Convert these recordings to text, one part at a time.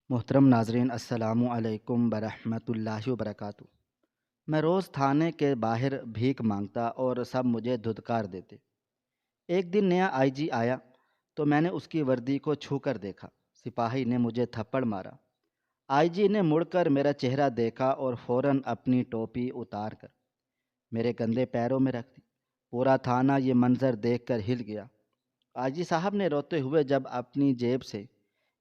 محترم ناظرین، السلام علیکم ورحمۃ اللہ وبرکاتہ۔ میں روز تھانے کے باہر بھیک مانگتا اور سب مجھے دھتکار دیتے۔ ایک دن نیا آئی جی آیا تو میں نے اس کی وردی کو چھو کر دیکھا۔ سپاہی نے مجھے تھپڑ مارا۔ آئی جی نے مڑ کر میرا چہرہ دیکھا اور فوراً اپنی ٹوپی اتار کر میرے گندے پیروں میں رکھ دی۔ پورا تھانہ یہ منظر دیکھ کر ہل گیا۔ آئی جی صاحب نے روتے ہوئے جب اپنی جیب سے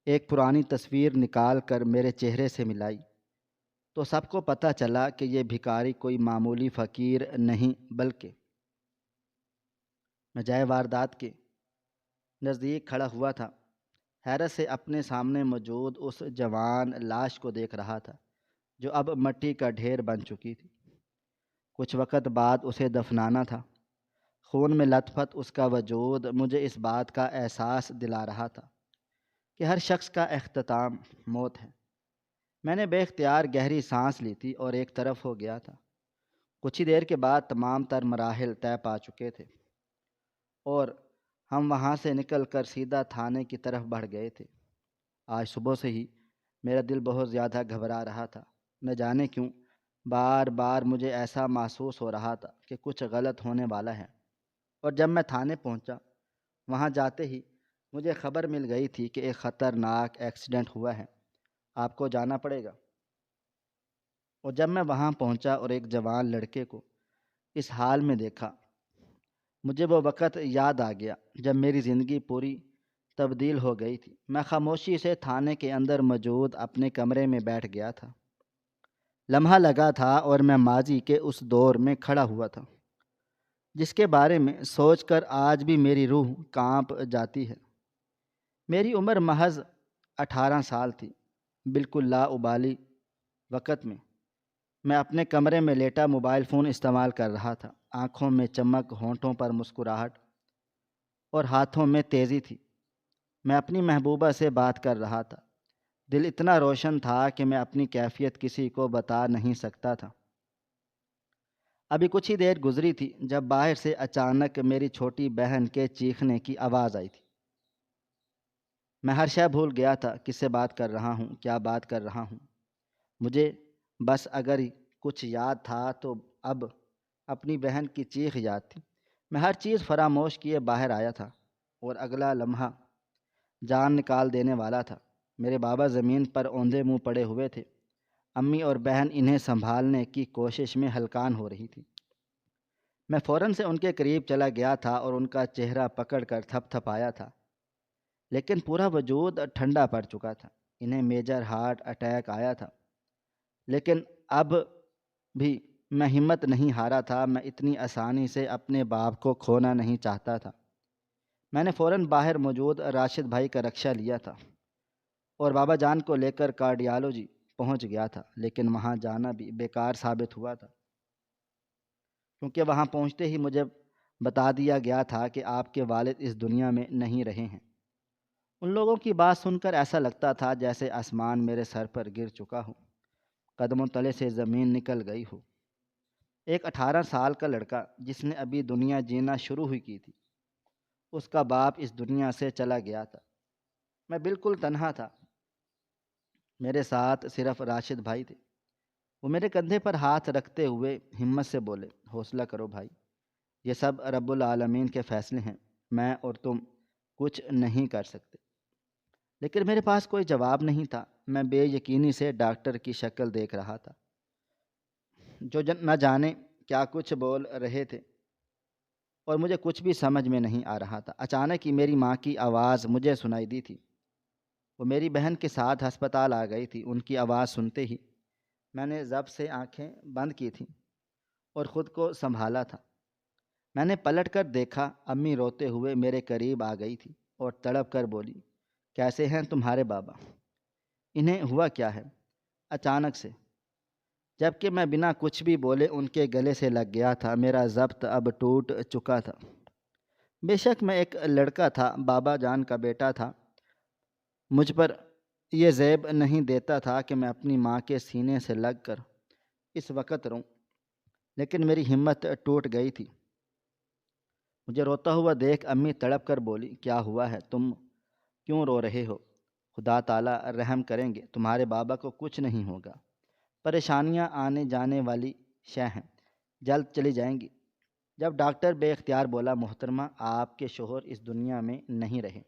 ایک پرانی تصویر نکال کر میرے چہرے سے ملائی تو سب کو پتہ چلا کہ یہ بھکاری کوئی معمولی فقیر نہیں بلکہ میں جائے واردات کے نزدیک کھڑا ہوا تھا۔ حیرت سے اپنے سامنے موجود اس جوان لاش کو دیکھ رہا تھا جو اب مٹی کا ڈھیر بن چکی تھی۔ کچھ وقت بعد اسے دفنانا تھا۔ خون میں لت پت اس کا وجود مجھے اس بات کا احساس دلا رہا تھا کہ ہر شخص کا اختتام موت ہے۔ میں نے بے اختیار گہری سانس لی تھی اور ایک طرف ہو گیا تھا۔ کچھ ہی دیر کے بعد تمام تر مراحل طے پا چکے تھے اور ہم وہاں سے نکل کر سیدھا تھانے کی طرف بڑھ گئے تھے۔ آج صبح سے ہی میرا دل بہت زیادہ گھبرا رہا تھا۔ نہ جانے کیوں بار بار مجھے ایسا محسوس ہو رہا تھا کہ کچھ غلط ہونے والا ہے۔ اور جب میں تھانے پہنچا، وہاں جاتے ہی مجھے خبر مل گئی تھی کہ ایک خطرناک ایکسیڈنٹ ہوا ہے، آپ کو جانا پڑے گا۔ اور جب میں وہاں پہنچا اور ایک جوان لڑکے کو اس حال میں دیکھا، مجھے وہ وقت یاد آ گیا جب میری زندگی پوری تبدیل ہو گئی تھی۔ میں خاموشی سے تھانے کے اندر موجود اپنے کمرے میں بیٹھ گیا تھا۔ لمحہ لگا تھا اور میں ماضی کے اس دور میں کھڑا ہوا تھا جس کے بارے میں سوچ کر آج بھی میری روح کانپ جاتی ہے۔ میری عمر محض 18 سال تھی۔ بالکل لا ابالی وقت میں اپنے کمرے میں لیٹا موبائل فون استعمال کر رہا تھا۔ آنکھوں میں چمک، ہونٹوں پر مسکراہٹ اور ہاتھوں میں تیزی تھی۔ میں اپنی محبوبہ سے بات کر رہا تھا۔ دل اتنا روشن تھا کہ میں اپنی کیفیت کسی کو بتا نہیں سکتا تھا۔ ابھی کچھ ہی دیر گزری تھی جب باہر سے اچانک میری چھوٹی بہن کے چیخنے کی آواز آئی تھی۔ میں ہر شے بھول گیا تھا، کس سے بات کر رہا ہوں، کیا بات کر رہا ہوں۔ مجھے بس اگر کچھ یاد تھا تو اب اپنی بہن کی چیخ یاد تھی۔ میں ہر چیز فراموش کیے باہر آیا تھا اور اگلا لمحہ جان نکال دینے والا تھا۔ میرے بابا زمین پر اوندھے منہ پڑے ہوئے تھے۔ امی اور بہن انہیں سنبھالنے کی کوشش میں ہلکان ہو رہی تھی۔ میں فوراً سے ان کے قریب چلا گیا تھا اور ان کا چہرہ پکڑ کر تھپ تھپایا تھا، لیکن پورا وجود ٹھنڈا پڑ چکا تھا۔ انہیں میجر ہارٹ اٹیک آیا تھا، لیکن اب بھی میں ہمت نہیں ہارا تھا۔ میں اتنی آسانی سے اپنے باپ کو کھونا نہیں چاہتا تھا۔ میں نے فوراً باہر موجود راشد بھائی کا رکشہ لیا تھا اور بابا جان کو لے کر کارڈیالوجی پہنچ گیا تھا، لیکن وہاں جانا بھی بیکار ثابت ہوا تھا کیونکہ وہاں پہنچتے ہی مجھے بتا دیا گیا تھا کہ آپ کے والد اس دنیا میں نہیں رہے ہیں۔ ان لوگوں کی بات سن کر ایسا لگتا تھا جیسے آسمان میرے سر پر گر چکا ہو، قدموں تلے سے زمین نکل گئی ہو۔ ایک 18 سال کا لڑکا جس نے ابھی دنیا جینا شروع ہوئی کی تھی، اس کا باپ اس دنیا سے چلا گیا تھا۔ میں بالکل تنہا تھا۔ میرے ساتھ صرف راشد بھائی تھے۔ وہ میرے کندھے پر ہاتھ رکھتے ہوئے ہمت سے بولے، حوصلہ کرو بھائی، یہ سب رب العالمین کے فیصلے ہیں، میں اور تم کچھ نہیں کر سکتے۔ لیکن میرے پاس کوئی جواب نہیں تھا۔ میں بے یقینی سے ڈاکٹر کی شکل دیکھ رہا تھا جو نہ جانے کیا کچھ بول رہے تھے اور مجھے کچھ بھی سمجھ میں نہیں آ رہا تھا۔ اچانک ہی میری ماں کی آواز مجھے سنائی دی تھی۔ وہ میری بہن کے ساتھ ہسپتال آ گئی تھی۔ ان کی آواز سنتے ہی میں نے ضبط سے آنکھیں بند کی تھیں اور خود کو سنبھالا تھا۔ میں نے پلٹ کر دیکھا، امی روتے ہوئے میرے قریب آ گئی تھی اور تڑپ کر بولی، کیسے ہیں تمہارے بابا؟ انہیں ہوا کیا ہے؟ اچانک سے جب کہ میں بنا کچھ بھی بولے ان کے گلے سے لگ گیا تھا۔ میرا ضبط اب ٹوٹ چکا تھا۔ بے شک میں ایک لڑکا تھا، بابا جان کا بیٹا تھا۔ مجھ پر یہ زیب نہیں دیتا تھا کہ میں اپنی ماں کے سینے سے لگ کر اس وقت روں، لیکن میری ہمت ٹوٹ گئی تھی۔ مجھے روتا ہوا دیکھ امی تڑپ کر بولی، کیا ہوا ہے؟ تم کیوں رو رہے ہو؟ خدا تعالیٰ رحم کریں گے، تمہارے بابا کو کچھ نہیں ہوگا۔ پریشانیاں آنے جانے والی شے ہیں، جلد چلی جائیں گی۔ جب ڈاکٹر بے اختیار بولا، محترمہ آپ کے شوہر اس دنیا میں نہیں رہے۔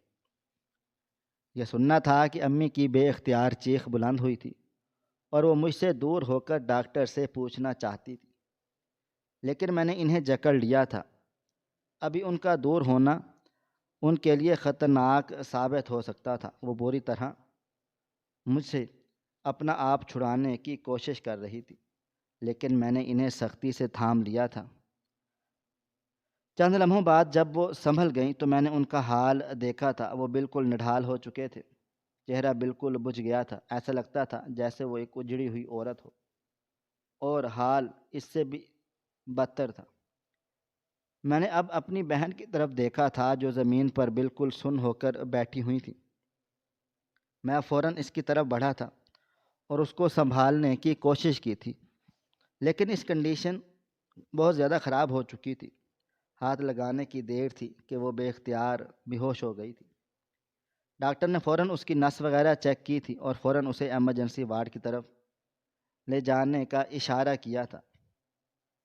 یہ سننا تھا کہ امی کی بے اختیار چیخ بلند ہوئی تھی اور وہ مجھ سے دور ہو کر ڈاکٹر سے پوچھنا چاہتی تھی، لیکن میں نے انہیں جکڑ لیا تھا۔ ابھی ان کا دور ہونا ان کے لیے خطرناک ثابت ہو سکتا تھا۔ وہ بری طرح مجھ سے اپنا آپ چھڑانے کی کوشش کر رہی تھی، لیکن میں نے انہیں سختی سے تھام لیا تھا۔ چند لمحوں بعد جب وہ سنبھل گئیں تو میں نے ان کا حال دیکھا تھا۔ وہ بالکل نڈھال ہو چکے تھے، چہرہ بالکل بجھ گیا تھا، ایسا لگتا تھا جیسے وہ ایک اجڑی ہوئی عورت ہو، اور حال اس سے بھی بدتر تھا۔ میں نے اب اپنی بہن کی طرف دیکھا تھا جو زمین پر بالکل سن ہو کر بیٹھی ہوئی تھی۔ میں فوراً اس کی طرف بڑھا تھا اور اس کو سنبھالنے کی کوشش کی تھی، لیکن اس کنڈیشن بہت زیادہ خراب ہو چکی تھی۔ ہاتھ لگانے کی دیر تھی کہ وہ بے اختیار بے ہوش ہو گئی تھی۔ ڈاکٹر نے فوراً اس کی نس وغیرہ چیک کی تھی اور فوراً اسے ایمرجنسی وارڈ کی طرف لے جانے کا اشارہ کیا تھا،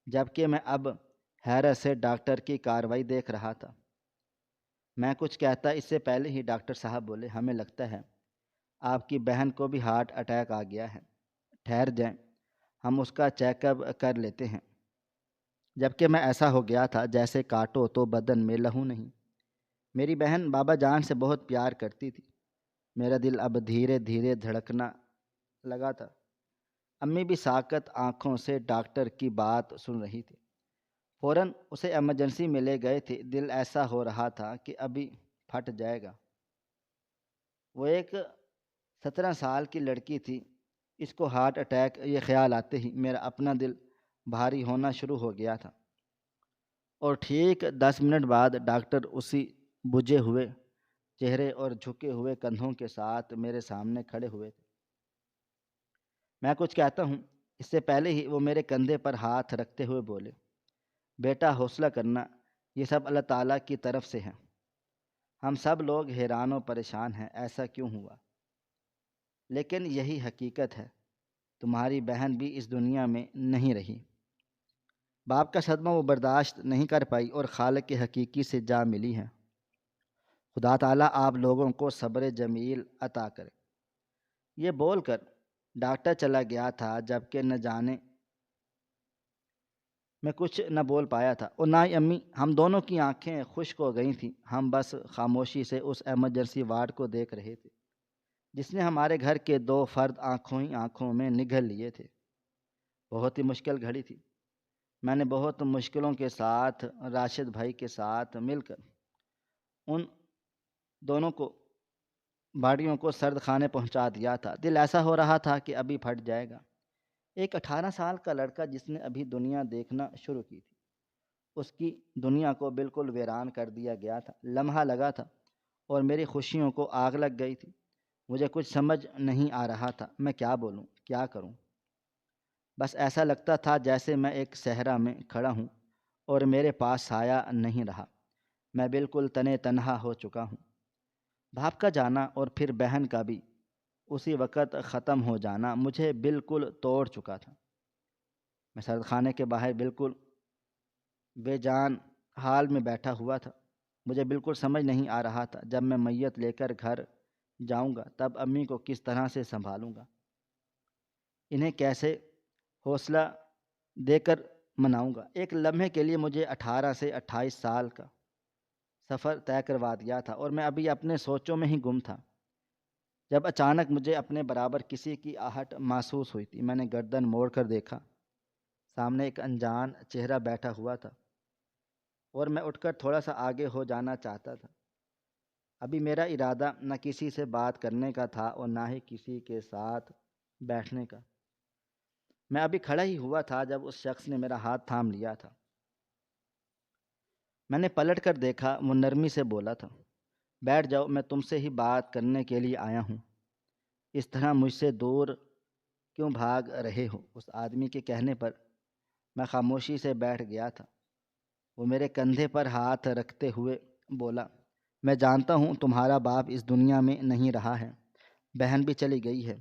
جبکہ میں اب حیرت سے ڈاکٹر کی کارروائی دیکھ رہا تھا۔ میں کچھ کہتا اس سے پہلے ہی ڈاکٹر صاحب بولے، ہمیں لگتا ہے آپ کی بہن کو بھی ہارٹ اٹیک آ گیا ہے، ٹھہر جائیں، ہم اس کا چیک اپ کر لیتے ہیں۔ جبکہ میں ایسا ہو گیا تھا جیسے کاٹو تو بدن میں لہو نہیں۔ میری بہن بابا جان سے بہت پیار کرتی تھی۔ میرا دل اب دھیرے دھیرے دھڑکنا لگا تھا۔ امی بھی ساکت آنکھوں سے ڈاکٹر کی بات سن رہی تھی۔ فوراً اسے ایمرجنسی میں لے گئے تھے۔ دل ایسا ہو رہا تھا کہ ابھی پھٹ جائے گا۔ وہ ایک 17 سال کی لڑکی تھی، اس کو ہارٹ اٹیک، یہ خیال آتے ہی میرا اپنا دل بھاری ہونا شروع ہو گیا تھا۔ اور ٹھیک 10 منٹ بعد ڈاکٹر اسی بجھے ہوئے چہرے اور جھکے ہوئے کندھوں کے ساتھ میرے سامنے کھڑے ہوئے تھے۔ میں کچھ کہتا ہوں اس سے پہلے ہی وہ میرے کندھے پر ہاتھ رکھتے ہوئے بولے، بیٹا حوصلہ کرنا، یہ سب اللہ تعالیٰ کی طرف سے ہے۔ ہم سب لوگ حیران و پریشان ہیں ایسا کیوں ہوا، لیکن یہی حقیقت ہے، تمہاری بہن بھی اس دنیا میں نہیں رہی۔ باپ کا صدمہ وہ برداشت نہیں کر پائی اور خالق حقیقی سے جا ملی ہے۔ خدا تعالیٰ آپ لوگوں کو صبر جمیل عطا کرے۔ یہ بول کر ڈاکٹر چلا گیا تھا، جبکہ نہ جانے میں کچھ نہ بول پایا تھا اور نہ ہی امی۔ ہم دونوں کی آنکھیں خشک ہو گئی تھیں۔ ہم بس خاموشی سے اس ایمرجنسی وارڈ کو دیکھ رہے تھے جس نے ہمارے گھر کے 2 فرد آنکھوں ہی آنکھوں میں نگل لیے تھے۔ بہت ہی مشکل گھڑی تھی۔ میں نے بہت مشکلوں کے ساتھ راشد بھائی کے ساتھ مل کر ان دونوں کو باڈیوں کو سرد خانے پہنچا دیا تھا۔ دل ایسا ہو رہا تھا کہ ابھی پھٹ جائے گا۔ ایک 18 سال کا لڑکا جس نے ابھی دنیا دیکھنا شروع کی تھی، اس کی دنیا کو بالکل ویران کر دیا گیا تھا۔ لمحہ لگا تھا اور میری خوشیوں کو آگ لگ گئی تھی۔ مجھے کچھ سمجھ نہیں آ رہا تھا، میں کیا بولوں، کیا کروں۔ بس ایسا لگتا تھا جیسے میں ایک صحرا میں کھڑا ہوں اور میرے پاس سایہ نہیں رہا۔ میں بالکل تنے تنہا ہو چکا ہوں۔ باپ کا جانا اور پھر بہن کا بھی اسی وقت ختم ہو جانا مجھے بالکل توڑ چکا تھا۔ میں سرد خانے کے باہر بالکل بے جان حال میں بیٹھا ہوا تھا۔ مجھے بالکل سمجھ نہیں آ رہا تھا، جب میں میت لے کر گھر جاؤں گا تب امی کو کس طرح سے سنبھالوں گا، انہیں کیسے حوصلہ دے کر مناؤں گا۔ ایک لمحے کے لیے مجھے 18 سے 28 سال کا سفر طے کروا دیا تھا اور میں ابھی اپنے سوچوں میں ہی گم تھا، جب اچانک مجھے اپنے برابر کسی کی آہٹ محسوس ہوئی تھی۔ میں نے گردن موڑ کر دیکھا، سامنے ایک انجان چہرہ بیٹھا ہوا تھا اور میں اٹھ کر تھوڑا سا آگے ہو جانا چاہتا تھا۔ ابھی میرا ارادہ نہ کسی سے بات کرنے کا تھا اور نہ ہی کسی کے ساتھ بیٹھنے کا۔ میں ابھی کھڑا ہی ہوا تھا جب اس شخص نے میرا ہاتھ تھام لیا تھا۔ میں نے پلٹ کر دیکھا، وہ نرمی سے بولا تھا، بیٹھ جاؤ، میں تم سے ہی بات کرنے کے لیے آیا ہوں۔ اس طرح مجھ سے دور کیوں بھاگ رہے ہو؟ اس آدمی کے کہنے پر میں خاموشی سے بیٹھ گیا تھا۔ وہ میرے کندھے پر ہاتھ رکھتے ہوئے بولا، میں جانتا ہوں تمہارا باپ اس دنیا میں نہیں رہا ہے، بہن بھی چلی گئی ہے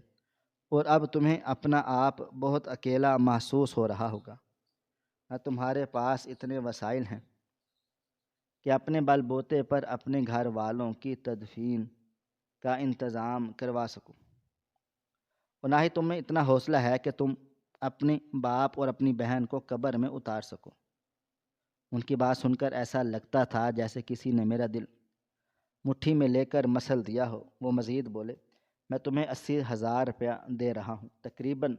اور اب تمہیں اپنا آپ بہت اکیلا محسوس ہو رہا ہوگا۔ نہ تمہارے پاس اتنے وسائل ہیں کہ اپنے بل بوتے پر اپنے گھر والوں کی تدفین کا انتظام کروا سکو، اور نہ ہی تم میں اتنا حوصلہ ہے کہ تم اپنے باپ اور اپنی بہن کو قبر میں اتار سکو۔ ان کی بات سن کر ایسا لگتا تھا جیسے کسی نے میرا دل مٹھی میں لے کر مسل دیا ہو۔ وہ مزید بولے، میں تمہیں 80,000 روپیہ دے رہا ہوں، تقریباً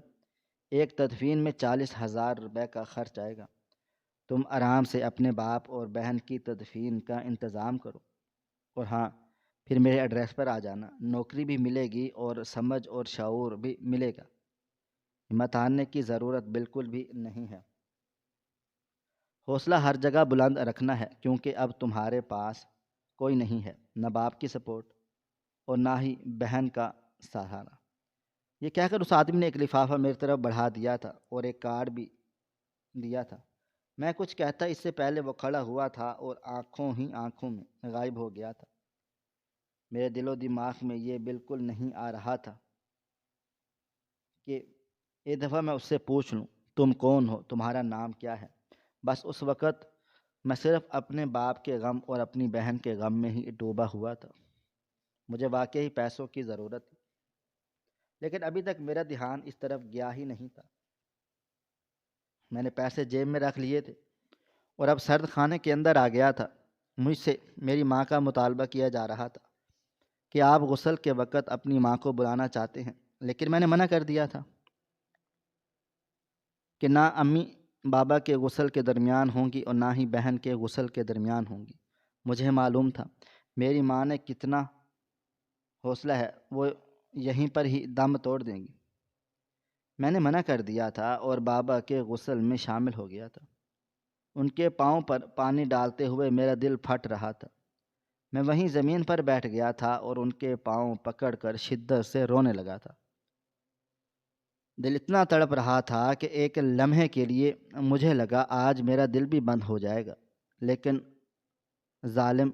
ایک تدفین میں 40,000 روپے کا خرچ آئے گا۔ تم آرام سے اپنے باپ اور بہن کی تدفین کا انتظام کرو، اور ہاں، پھر میرے ایڈریس پر آ جانا، نوکری بھی ملے گی اور سمجھ اور شعور بھی ملے گا۔ ہمت ہارنے کی ضرورت بالکل بھی نہیں ہے۔ حوصلہ ہر جگہ بلند رکھنا ہے، کیونکہ اب تمہارے پاس کوئی نہیں ہے، نہ باپ کی سپورٹ اور نہ ہی بہن کا سہارا۔ یہ کہہ کر اس آدمی نے ایک لفافہ میری طرف بڑھا دیا تھا اور ایک کارڈ بھی دیا تھا۔ میں کچھ کہتا اس سے پہلے وہ کھڑا ہوا تھا اور آنکھوں ہی آنکھوں میں غائب ہو گیا تھا۔ میرے دل و دماغ میں یہ بالکل نہیں آ رہا تھا کہ ایک دفعہ میں اس سے پوچھ لوں، تم کون ہو، تمہارا نام کیا ہے؟ بس اس وقت میں صرف اپنے باپ کے غم اور اپنی بہن کے غم میں ہی ڈوبا ہوا تھا۔ مجھے واقعی پیسوں کی ضرورت تھی، لیکن ابھی تک میرا دھیان اس طرف گیا ہی نہیں تھا۔ میں نے پیسے جیب میں رکھ لیے تھے اور اب سرد خانے کے اندر آ گیا تھا۔ مجھ سے میری ماں کا مطالبہ کیا جا رہا تھا کہ آپ غسل کے وقت اپنی ماں کو بلانا چاہتے ہیں، لیکن میں نے منع کر دیا تھا کہ نہ امی بابا کے غسل کے درمیان ہوں گی اور نہ ہی بہن کے غسل کے درمیان ہوں گی۔ مجھے معلوم تھا میری ماں نے کتنا حوصلہ ہے، وہ یہیں پر ہی دم توڑ دیں گی۔ میں نے منع کر دیا تھا اور بابا کے غسل میں شامل ہو گیا تھا۔ ان کے پاؤں پر پانی ڈالتے ہوئے میرا دل پھٹ رہا تھا۔ میں وہیں زمین پر بیٹھ گیا تھا اور ان کے پاؤں پکڑ کر شدت سے رونے لگا تھا۔ دل اتنا تڑپ رہا تھا کہ ایک لمحے کے لیے مجھے لگا آج میرا دل بھی بند ہو جائے گا، لیکن ظالم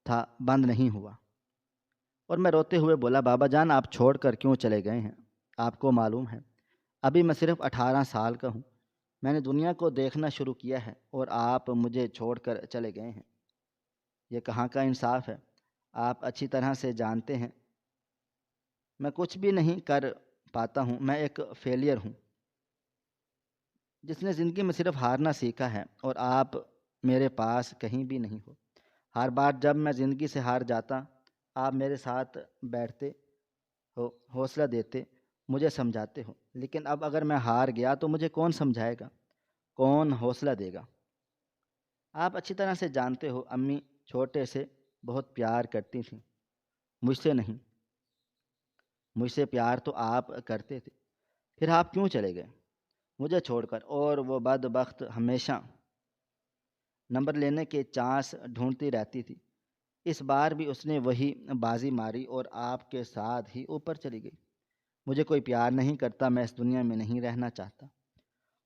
تھا، بند نہیں ہوا، اور میں روتے ہوئے بولا، بابا جان آپ چھوڑ کر کیوں چلے گئے ہیں؟ آپ کو معلوم ہے ابھی میں صرف 18 سال کا ہوں، میں نے دنیا کو دیکھنا شروع کیا ہے اور آپ مجھے چھوڑ کر چلے گئے ہیں۔ یہ کہاں کا انصاف ہے؟ آپ اچھی طرح سے جانتے ہیں میں کچھ بھی نہیں کر پاتا ہوں، میں ایک فیلئر ہوں جس نے زندگی میں صرف ہارنا سیکھا ہے، اور آپ میرے پاس کہیں بھی نہیں ہو۔ ہر بار جب میں زندگی سے ہار جاتا آپ میرے ساتھ بیٹھتے ہو، حوصلہ دیتے، مجھے سمجھاتے ہو، لیکن اب اگر میں ہار گیا تو مجھے کون سمجھائے گا، کون حوصلہ دے گا؟ آپ اچھی طرح سے جانتے ہو امی چھوٹے سے بہت پیار کرتی تھیں، مجھ سے نہیں۔ مجھ سے پیار تو آپ کرتے تھے، پھر آپ کیوں چلے گئے مجھے چھوڑ کر؟ اور وہ بدبخت ہمیشہ نمبر لینے کے چانس ڈھونڈتی رہتی تھی۔ اس بار بھی اس نے وہی بازی ماری اور آپ کے ساتھ ہی اوپر چلی گئی۔ مجھے کوئی پیار نہیں کرتا، میں اس دنیا میں نہیں رہنا چاہتا،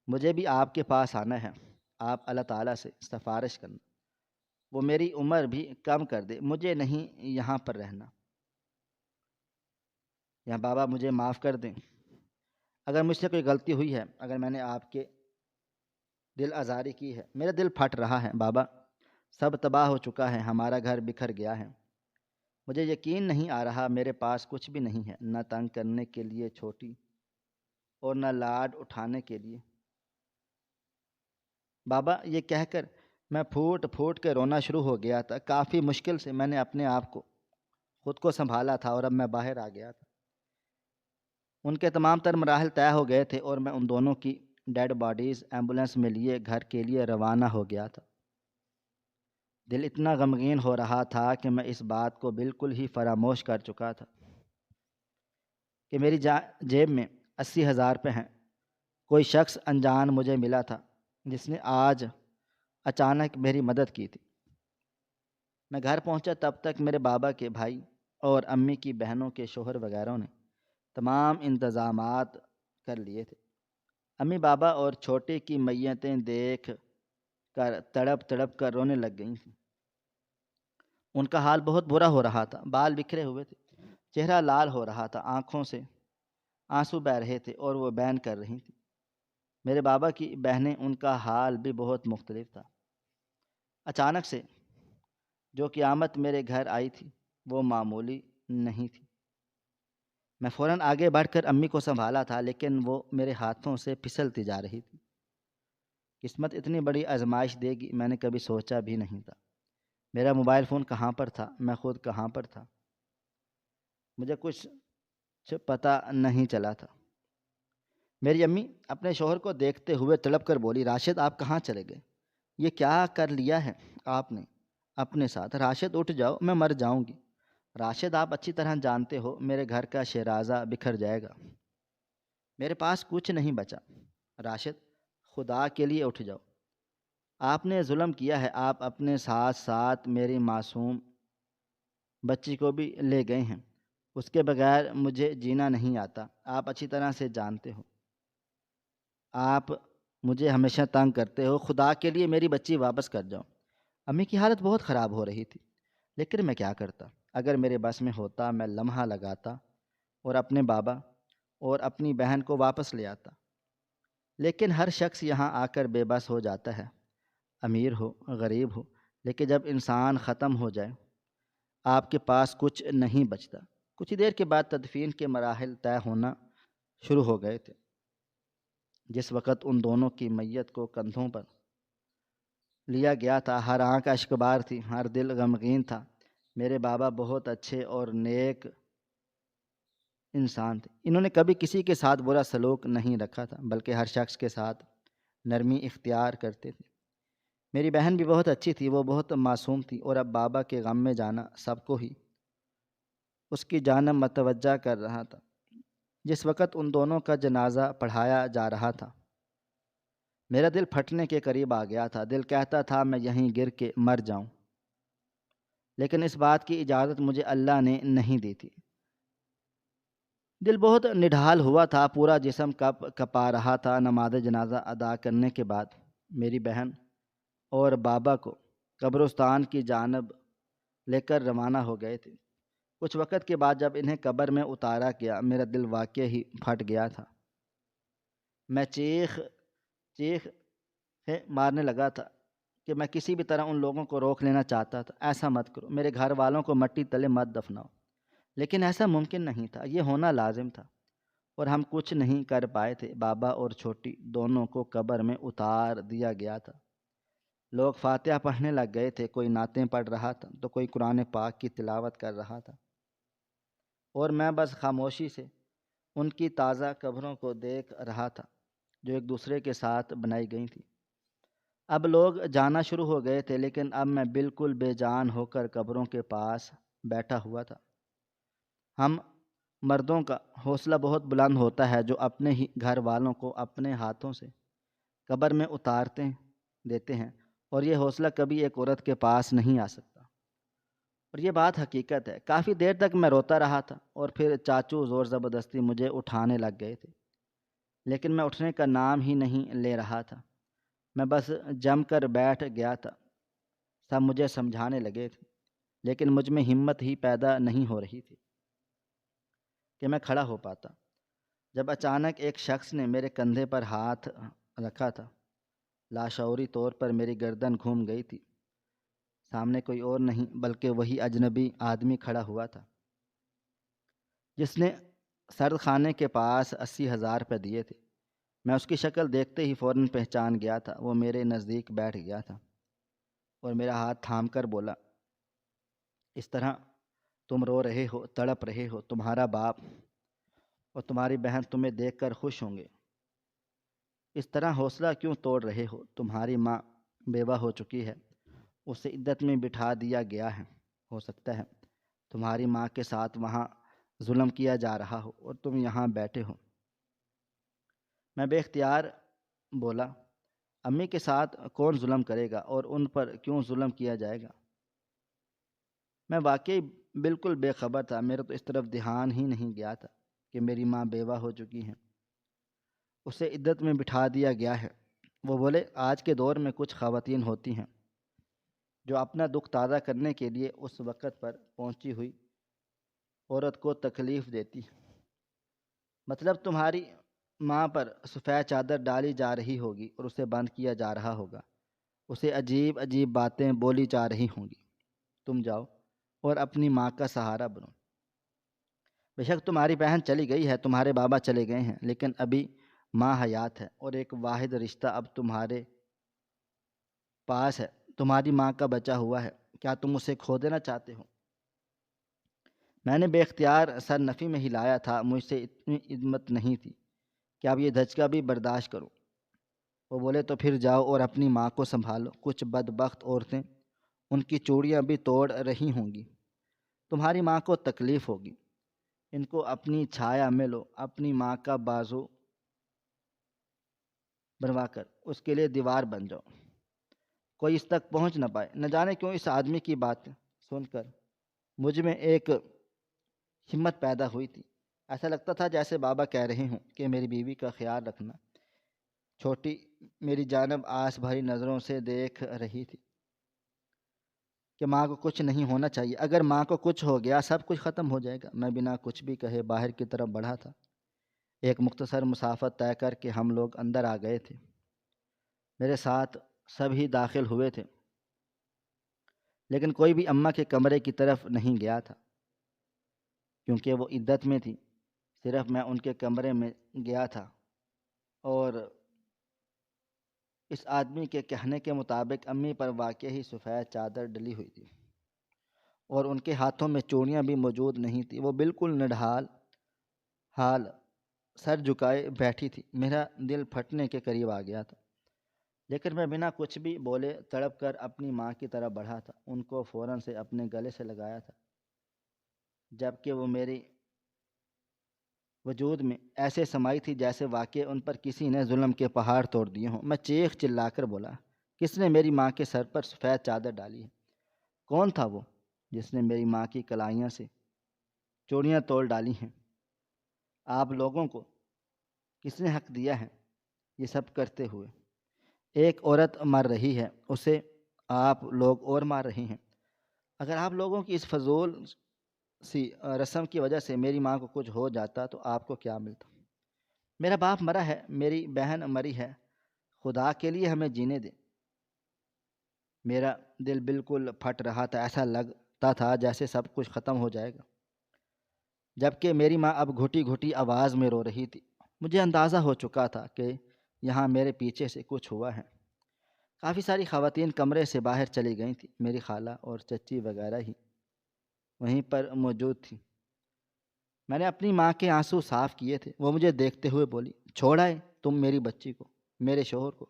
مجھے بھی آپ کے پاس آنا ہے۔ آپ اللہ تعالیٰ سے سفارش کرنا وہ میری عمر بھی کم کر دے، مجھے نہیں یہاں پر رہنا۔ یا بابا مجھے معاف کر دیں، اگر مجھ سے کوئی غلطی ہوئی ہے، اگر میں نے آپ کے دل آزاری کی ہے، میرا دل پھٹ رہا ہے بابا، سب تباہ ہو چکا ہے، ہمارا گھر بکھر گیا ہے، مجھے یقین نہیں آ رہا میرے پاس کچھ بھی نہیں ہے، نہ تنگ کرنے کے لیے چھوٹی اور نہ لاڈ اٹھانے کے لیے۔ بابا یہ کہہ کر میں پھوٹ پھوٹ کے رونا شروع ہو گیا تھا۔ کافی مشکل سے میں نے اپنے آپ کو خود کو سنبھالا تھا اور اب میں باہر آ گیا تھا۔ ان کے تمام تر مراحل طے ہو گئے تھے اور میں ان دونوں کی ڈیڈ باڈیز ایمبولینس میں لیے گھر کے لیے روانہ ہو گیا تھا۔ دل اتنا غمگین ہو رہا تھا کہ میں اس بات کو بالکل ہی فراموش کر چکا تھا کہ میری جیب میں 80,000 روپے ہیں۔ کوئی شخص انجان مجھے ملا تھا جس نے آج اچانک میری مدد کی تھی۔ میں گھر پہنچا تب تک میرے بابا کے بھائی اور امی کی بہنوں کے شوہر وغیرہ نے تمام انتظامات کر لیے تھے۔ امی بابا اور چھوٹے کی میتیں دیکھ کر تڑپ تڑپ کر رونے لگ گئی تھیں۔ ان کا حال بہت برا ہو رہا تھا، بال بکھرے ہوئے تھے، چہرہ لال ہو رہا تھا، آنکھوں سے آنسو بہہ رہے تھے اور وہ بین کر رہی تھیں۔ میرے بابا کی بہنیں، ان کا حال بھی بہت مختلف تھا۔ اچانک سے جو قیامت میرے گھر آئی تھی وہ معمولی نہیں تھی۔ میں فوراً آگے بڑھ کر امی کو سنبھالا تھا، لیکن وہ میرے ہاتھوں سے پھسلتی جا رہی تھی۔ قسمت اتنی بڑی آزمائش دے گی میں نے کبھی سوچا بھی نہیں تھا۔ میرا موبائل فون کہاں پر تھا، میں خود کہاں پر تھا، مجھے کچھ پتہ نہیں چلا تھا۔ میری امی اپنے شوہر کو دیکھتے ہوئے تڑپ کر بولی، راشد آپ کہاں چلے گئے؟ یہ کیا کر لیا ہے آپ نے اپنے ساتھ؟ راشد اٹھ جاؤ، میں مر جاؤں گی۔ راشد آپ اچھی طرح جانتے ہو میرے گھر کا شیرازہ بکھر جائے گا، میرے پاس کچھ نہیں بچا۔ راشد خدا کے لیے اٹھ جاؤ، آپ نے ظلم کیا ہے، آپ اپنے ساتھ ساتھ میری معصوم بچی کو بھی لے گئے ہیں، اس کے بغیر مجھے جینا نہیں آتا، آپ اچھی طرح سے جانتے ہو، آپ مجھے ہمیشہ تنگ کرتے ہو، خدا کے لیے میری بچی واپس کر جاؤ۔ امی کی حالت بہت خراب ہو رہی تھی، لیکن میں کیا کرتا؟ اگر میرے بس میں ہوتا میں لمحہ لگاتا اور اپنے بابا اور اپنی بہن کو واپس لے آتا، لیکن ہر شخص یہاں آ کر بے بس ہو جاتا ہے، امیر ہو غریب ہو، لیکن جب انسان ختم ہو جائے آپ کے پاس کچھ نہیں بچتا۔ کچھ دیر کے بعد تدفین کے مراحل طے ہونا شروع ہو گئے تھے۔ جس وقت ان دونوں کی میت کو کندھوں پر لیا گیا تھا، ہر آنکھ اشکبار تھی، ہر دل غمگین تھا۔ میرے بابا بہت اچھے اور نیک انسان تھے، انہوں نے کبھی کسی کے ساتھ برا سلوک نہیں رکھا تھا، بلکہ ہر شخص کے ساتھ نرمی اختیار کرتے تھے۔ میری بہن بھی بہت اچھی تھی، وہ بہت معصوم تھی، اور اب بابا کے غم میں جانا سب کو ہی اس کی جانب متوجہ کر رہا تھا۔ جس وقت ان دونوں کا جنازہ پڑھایا جا رہا تھا میرا دل پھٹنے کے قریب آ گیا تھا، دل کہتا تھا میں یہیں گر کے مر جاؤں، لیکن اس بات کی اجازت مجھے اللہ نے نہیں دی تھی۔ دل بہت نڈھال ہوا تھا، پورا جسم کپا رہا تھا۔ نماز جنازہ ادا کرنے کے بعد میری بہن اور بابا کو قبرستان کی جانب لے کر روانہ ہو گئے تھے۔ کچھ وقت کے بعد جب انہیں قبر میں اتارا گیا، میرا دل واقعی ہی پھٹ گیا تھا۔ میں چیخ مارنے لگا تھا کہ میں کسی بھی طرح ان لوگوں کو روک لینا چاہتا تھا، ایسا مت کرو، میرے گھر والوں کو مٹی تلے مت دفناؤ، لیکن ایسا ممکن نہیں تھا، یہ ہونا لازم تھا، اور ہم کچھ نہیں کر پائے تھے۔ بابا اور چھوٹی دونوں کو قبر میں اتار دیا گیا تھا۔ لوگ فاتحہ پڑھنے لگ گئے تھے، کوئی نعتیں پڑھ رہا تھا تو کوئی قرآن پاک کی تلاوت کر رہا تھا، اور میں بس خاموشی سے ان کی تازہ قبروں کو دیکھ رہا تھا جو ایک دوسرے کے ساتھ بنائی گئی تھی۔ اب لوگ جانا شروع ہو گئے تھے، لیکن اب میں بالکل بے جان ہو کر قبروں کے پاس بیٹھا ہوا تھا۔ ہم مردوں کا حوصلہ بہت بلند ہوتا ہے جو اپنے ہی گھر والوں کو اپنے ہاتھوں سے قبر میں اتارتے دیتے ہیں، اور یہ حوصلہ کبھی ایک عورت کے پاس نہیں آ سکتا، اور یہ بات حقیقت ہے۔ کافی دیر تک میں روتا رہا تھا، اور پھر چاچو زور زبردستی مجھے اٹھانے لگ گئے تھے، لیکن میں اٹھنے کا نام ہی نہیں لے رہا تھا۔ میں بس جم کر بیٹھ گیا تھا۔ سب مجھے سمجھانے لگے تھے، لیکن مجھ میں ہمت ہی پیدا نہیں ہو رہی تھی کہ میں کھڑا ہو پاتا۔ جب اچانک ایک شخص نے میرے کندھے پر ہاتھ رکھا تھا، لاشعوری طور پر میری گردن گھوم گئی تھی۔ سامنے کوئی اور نہیں بلکہ وہی اجنبی آدمی کھڑا ہوا تھا جس نے سرد خانے کے پاس 80,000 روپے دیے تھے۔ میں اس کی شکل دیکھتے ہی فوراً پہچان گیا تھا۔ وہ میرے نزدیک بیٹھ گیا تھا اور میرا ہاتھ تھام کر بولا، اس طرح تم رو رہے ہو، تڑپ رہے ہو، تمہارا باپ اور تمہاری بہن تمہیں دیکھ کر خوش ہوں گے۔ اس طرح حوصلہ کیوں توڑ رہے ہو؟ تمہاری ماں بیوہ ہو چکی ہے، اسے عدت میں بٹھا دیا گیا ہے، ہو سکتا ہے تمہاری ماں کے ساتھ وہاں ظلم کیا جا رہا ہو اور تم یہاں بیٹھے ہو۔ میں بے اختیار بولا، امی کے ساتھ کون ظلم کرے گا اور ان پر کیوں ظلم کیا جائے گا؟ میں واقعی بالکل بے خبر تھا، میرا تو اس طرف دھیان ہی نہیں گیا تھا کہ میری ماں بیوہ ہو چکی ہیں، اسے عدت میں بٹھا دیا گیا ہے۔ وہ بولے، آج کے دور میں کچھ خواتین ہوتی ہیں جو اپنا دکھ تازہ کرنے کے لیے اس وقت پر پہنچی ہوئی عورت کو تکلیف دیتی ہے۔ مطلب تمہاری ماں پر سفید چادر ڈالی جا رہی ہوگی اور اسے بند کیا جا رہا ہوگا، اسے عجیب عجیب باتیں بولی جا رہی ہوں گی۔ تم جاؤ اور اپنی ماں کا سہارا بنو۔ بے شک تمہاری بہن چلی گئی ہے، تمہارے بابا چلے گئے ہیں، لیکن ابھی ماں حیات ہے اور ایک واحد رشتہ اب تمہارے پاس ہے، تمہاری ماں کا بچا ہوا ہے۔ کیا تم اسے کھو دینا چاہتے ہو؟ میں نے بے اختیار سر نفی میں ہلایا تھا، مجھ سے اتنی عظمت نہیں تھی کہ اب یہ دھچکا بھی برداشت کروں۔ وہ بولے تو پھر جاؤ اور اپنی ماں کو سنبھالو، کچھ بدبخت عورتیں ان کی چوڑیاں بھی توڑ رہی ہوں گی، تمہاری ماں کو تکلیف ہوگی، ان کو اپنی چھایا میں لو، اپنی ماں کا بازو بنوا کر اس کے لیے دیوار بن جاؤ، کوئی اس تک پہنچ نہ پائے۔ نہ جانے کیوں اس آدمی کی بات سن کر مجھ میں ایک ہمت پیدا ہوئی تھی، ایسا لگتا تھا جیسے بابا کہہ رہے ہوں کہ میری بیوی کا خیال رکھنا۔ چھوٹی میری جانب آس بھری نظروں سے دیکھ رہی تھی کہ ماں کو کچھ نہیں ہونا چاہیے، اگر ماں کو کچھ ہو گیا سب کچھ ختم ہو جائے گا۔ میں بنا کچھ بھی کہے باہر کی طرف بڑھا تھا۔ ایک مختصر مسافت طے کر کے ہم لوگ اندر آ گئے تھے، میرے ساتھ سب ہی داخل ہوئے تھے، لیکن کوئی بھی اماں کے کمرے کی طرف نہیں گیا تھا کیونکہ وہ عدت میں تھی۔ صرف میں ان کے کمرے میں گیا تھا اور اس آدمی کے کہنے کے مطابق امی پر واقعی سفید چادر ڈلی ہوئی تھی اور ان کے ہاتھوں میں چوڑیاں بھی موجود نہیں تھیں۔ وہ بالکل نڈھال حال سر جھکائے بیٹھی تھی۔ میرا دل پھٹنے کے قریب آ گیا تھا، لیکن میں بنا کچھ بھی بولے تڑپ کر اپنی ماں کی طرف بڑھا تھا، ان کو فوراً سے اپنے گلے سے لگایا تھا، جبکہ وہ میری وجود میں ایسے سمائی تھی جیسے واقع ان پر کسی نے ظلم کے پہاڑ توڑ دیے ہوں۔ میں چیخ چلا کر بولا، کس نے میری ماں کے سر پر سفید چادر ڈالی ہے؟ کون تھا وہ جس نے میری ماں کی کلائیاں سے چوڑیاں توڑ ڈالی ہیں؟ آپ لوگوں کو کس نے حق دیا ہے یہ سب کرتے ہوئے؟ ایک عورت مر رہی ہے، اسے آپ لوگ اور مار رہے ہیں۔ اگر آپ لوگوں کی اس فضول سی رسم کی وجہ سے میری ماں کو کچھ ہو جاتا تو آپ کو کیا ملتا؟ میرا باپ مرا ہے، میری بہن مری ہے، خدا کے لیے ہمیں جینے دیں۔ میرا دل بالکل پھٹ رہا تھا، ایسا لگتا تھا جیسے سب کچھ ختم ہو جائے گا، جبکہ میری ماں اب گھٹی گھٹی آواز میں رو رہی تھی۔ مجھے اندازہ ہو چکا تھا کہ یہاں میرے پیچھے سے کچھ ہوا ہے۔ کافی ساری خواتین کمرے سے باہر چلی گئی تھیں، میری خالہ اور چچی وغیرہ ہی وہیں پر موجود تھیں۔ میں نے اپنی ماں کے آنسو صاف کیے تھے، وہ مجھے دیکھتے ہوئے بولی، چھوڑ آئے تم میری بچی کو، میرے شوہر کو؟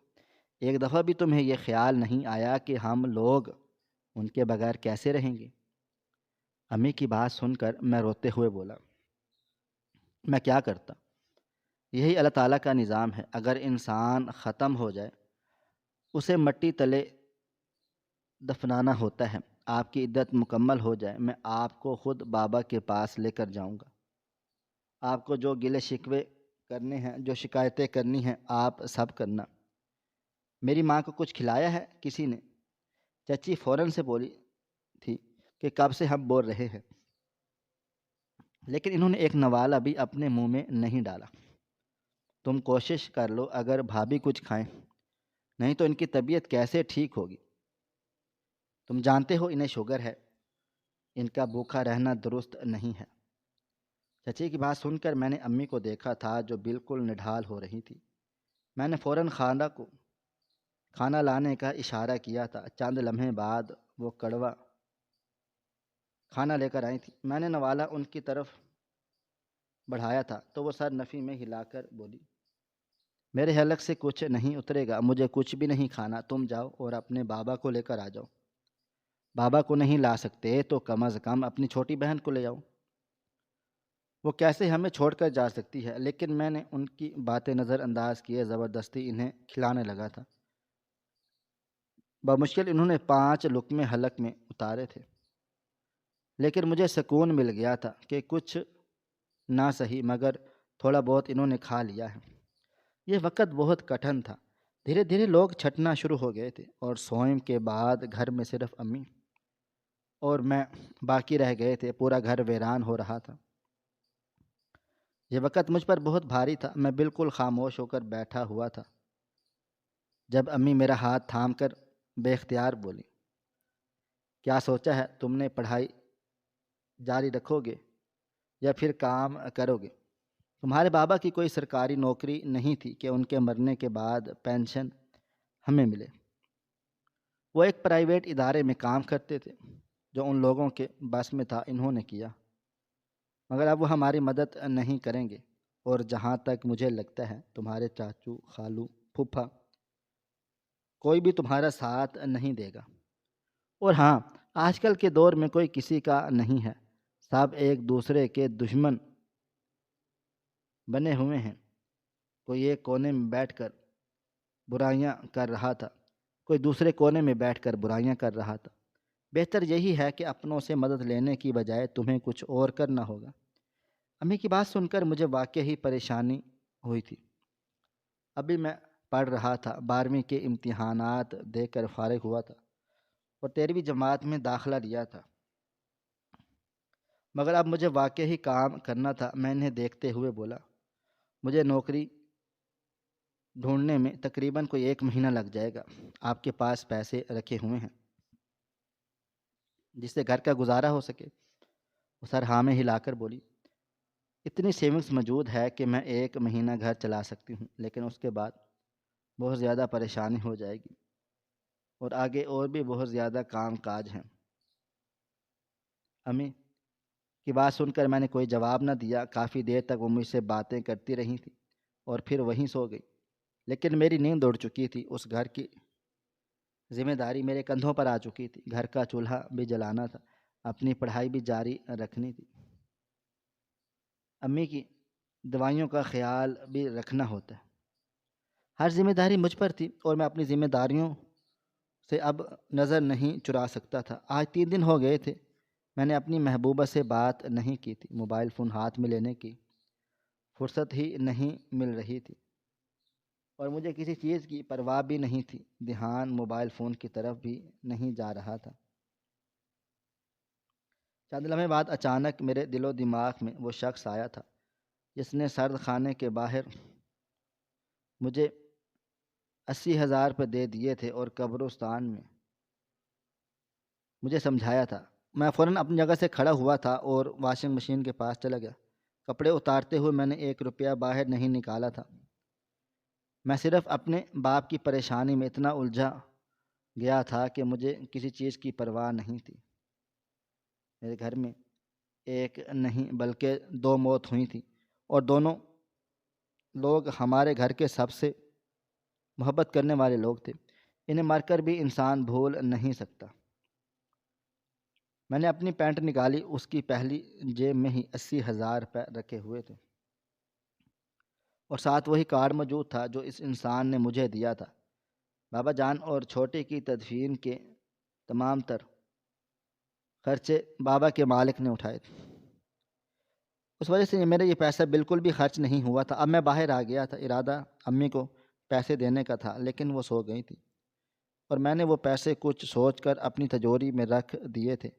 ایک دفعہ بھی تمہیں یہ خیال نہیں آیا کہ ہم لوگ ان کے بغیر کیسے رہیں گے؟ امی کی بات سن کر میں روتے ہوئے بولا، میں کیا کرتا؟ یہی اللہ تعالیٰ کا نظام ہے، اگر انسان ختم ہو جائے اسے مٹی تلے دفنانا ہوتا ہے۔ آپ کی عدت مکمل ہو جائے میں آپ کو خود بابا کے پاس لے کر جاؤں گا، آپ کو جو گلے شکوے کرنے ہیں، جو شکایتیں کرنی ہیں، آپ سب کرنا۔ میری ماں کو کچھ کھلایا ہے کسی نے؟ چچی فوراً سے بولی تھی کہ کب سے ہم بول رہے ہیں، لیکن انہوں نے ایک نوالہ بھی اپنے منہ میں نہیں ڈالا۔ تم کوشش کر لو اگر بھابھی کچھ کھائیں، نہیں تو ان کی طبیعت کیسے ٹھیک ہوگی؟ تم جانتے ہو انہیں شوگر ہے، ان کا بھوکا رہنا درست نہیں ہے۔ چچی کی بات سن کر میں نے امی کو دیکھا تھا جو بالکل نڈھال ہو رہی تھی۔ میں نے فوراً خالہ کو کھانا لانے کا اشارہ کیا تھا۔ چند لمحے بعد وہ کڑوا کھانا لے کر آئی تھی۔ میں نے نوالہ ان کی طرف بڑھایا تھا تو وہ سر نفی میں ہلا کر بولی، میرے حلق سے کچھ نہیں اترے گا، مجھے کچھ بھی نہیں کھانا، تم جاؤ اور اپنے بابا کو لے کر آ جاؤ۔ بابا کو نہیں لا سکتے تو کم از کم اپنی چھوٹی بہن کو لے آؤ، وہ کیسے ہمیں چھوڑ کر جا سکتی ہے؟ لیکن میں نے ان کی باتیں نظر انداز کیے زبردستی انہیں کھلانے لگا تھا۔ بمشکل انہوں نے 5 لقمے حلق میں اتارے تھے، لیکن مجھے سکون مل گیا تھا کہ کچھ نہ صحیح مگر تھوڑا بہت انہوں نے کھا لیا ہے۔ یہ وقت بہت کٹھن تھا، دھیرے دھیرے لوگ چھٹنا شروع ہو گئے تھے اور صوم کے بعد گھر میں صرف امی اور میں باقی رہ گئے تھے، پورا گھر ویران ہو رہا تھا۔ یہ وقت مجھ پر بہت بھاری تھا، میں بالکل خاموش ہو کر بیٹھا ہوا تھا جب امی میرا ہاتھ تھام کر بے اختیار بولی، کیا سوچا ہے؟ تم نے پڑھائی جاری رکھو گے یا پھر کام کرو گے؟ تمہارے بابا کی کوئی سرکاری نوکری نہیں تھی کہ ان کے مرنے کے بعد پینشن ہمیں ملے۔ وہ ایک پرائیویٹ ادارے میں کام کرتے تھے، جو ان لوگوں کے بس میں تھا انہوں نے کیا، مگر اب وہ ہماری مدد نہیں کریں گے، اور جہاں تک مجھے لگتا ہے تمہارے چاچو، خالو، پھوپھا کوئی بھی تمہارا ساتھ نہیں دے گا۔ اور ہاں، آج کل کے دور میں کوئی کسی کا نہیں ہے، سب ایک دوسرے کے دشمن بنے ہوئے ہیں۔ کوئی ایک کونے میں بیٹھ کر برائیاں کر رہا تھا، کوئی دوسرے کونے میں بیٹھ کر برائیاں کر رہا تھا۔ بہتر یہی ہے کہ اپنوں سے مدد لینے کی بجائے تمہیں کچھ اور کرنا ہوگا۔ امی کی بات سن کر مجھے واقعی پریشانی ہوئی تھی۔ ابھی میں پڑھ رہا تھا، 12ویں کے امتحانات دے کر فارغ ہوا تھا اور 13ویں جماعت میں داخلہ لیا تھا، مگر اب مجھے واقعی کام کرنا تھا۔ میں انہیں دیکھتے ہوئے بولا، مجھے نوکری ڈھونڈنے میں تقریباً کوئی 1 مہینہ لگ جائے گا۔ آپ کے پاس پیسے رکھے ہوئے ہیں جس سے گھر کا گزارا ہو سکے؟ وہ سر ہاں میں ہلا کر بولی، اتنی سیونگز موجود ہے کہ میں 1 مہینہ گھر چلا سکتی ہوں، لیکن اس کے بعد بہت زیادہ پریشانی ہو جائے گی، اور آگے اور بھی بہت زیادہ کام کاج ہیں۔ امی کی بات سن کر میں نے کوئی جواب نہ دیا۔ کافی دیر تک وہ مجھ سے باتیں کرتی رہی تھی اور پھر وہیں سو گئی، لیکن میری نیند اڑ چکی تھی۔ اس گھر کی ذمہ داری میرے کندھوں پر آ چکی تھی، گھر کا چولہا بھی جلانا تھا، اپنی پڑھائی بھی جاری رکھنی تھی، امی کی دوائیوں کا خیال بھی رکھنا ہوتا ہے۔ ہر ذمہ داری مجھ پر تھی اور میں اپنی ذمہ داریوں سے اب نظر نہیں چرا سکتا تھا۔ آج 3 دن ہو گئے تھے میں نے اپنی محبوبہ سے بات نہیں کی تھی۔ موبائل فون ہاتھ میں لینے کی فرصت ہی نہیں مل رہی تھی، اور مجھے کسی چیز کی پرواہ بھی نہیں تھی۔ دھیان موبائل فون کی طرف بھی نہیں جا رہا تھا۔ چند لمحے بعد اچانک میرے دل و دماغ میں وہ شخص آیا تھا جس نے سرد خانے کے باہر مجھے 80,000 روپے دے دیے تھے اور قبرستان میں مجھے سمجھایا تھا۔ میں فوراً اپنی جگہ سے کھڑا ہوا تھا اور واشنگ مشین کے پاس چلا گیا۔ کپڑے اتارتے ہوئے میں نے 1 روپیہ باہر نہیں نکالا تھا۔ میں صرف اپنے باپ کی پریشانی میں اتنا الجھا گیا تھا کہ مجھے کسی چیز کی پرواہ نہیں تھی۔ میرے گھر میں ایک نہیں بلکہ 2 موت ہوئی تھی، اور دونوں لوگ ہمارے گھر کے سب سے محبت کرنے والے لوگ تھے۔ انہیں مر کر بھی انسان بھول نہیں سکتا۔ میں نے اپنی پینٹ نکالی، اس کی پہلی جیب میں ہی 80,000 روپے رکھے ہوئے تھے، اور ساتھ وہی کارڈ موجود تھا جو اس انسان نے مجھے دیا تھا۔ بابا جان اور چھوٹے کی تدفین کے تمام تر خرچے بابا کے مالک نے اٹھائے تھے۔ اس وجہ سے میرا یہ پیسہ بالکل بھی خرچ نہیں ہوا تھا۔ اب میں باہر آ گیا تھا، ارادہ امی کو پیسے دینے کا تھا، لیکن وہ سو گئی تھی، اور میں نے وہ پیسے کچھ سوچ کر اپنی تجوری میں رکھ دیے تھے،